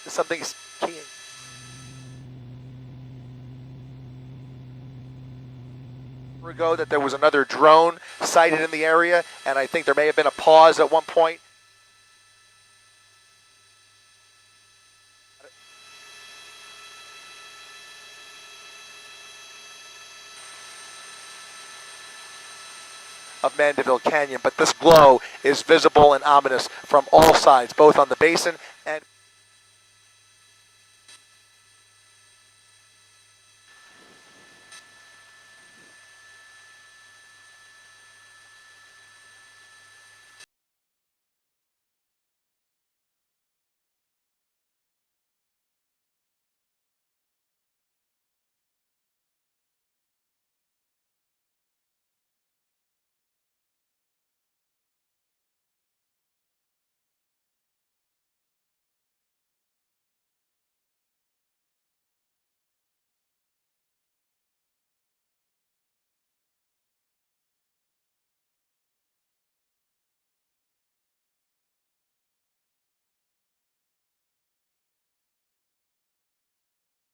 something's keying. Ago that there was another drone sighted in the area, and I think there may have been a pause at one point. Of Mandeville Canyon, but this glow is visible and ominous from all sides, both on the basin and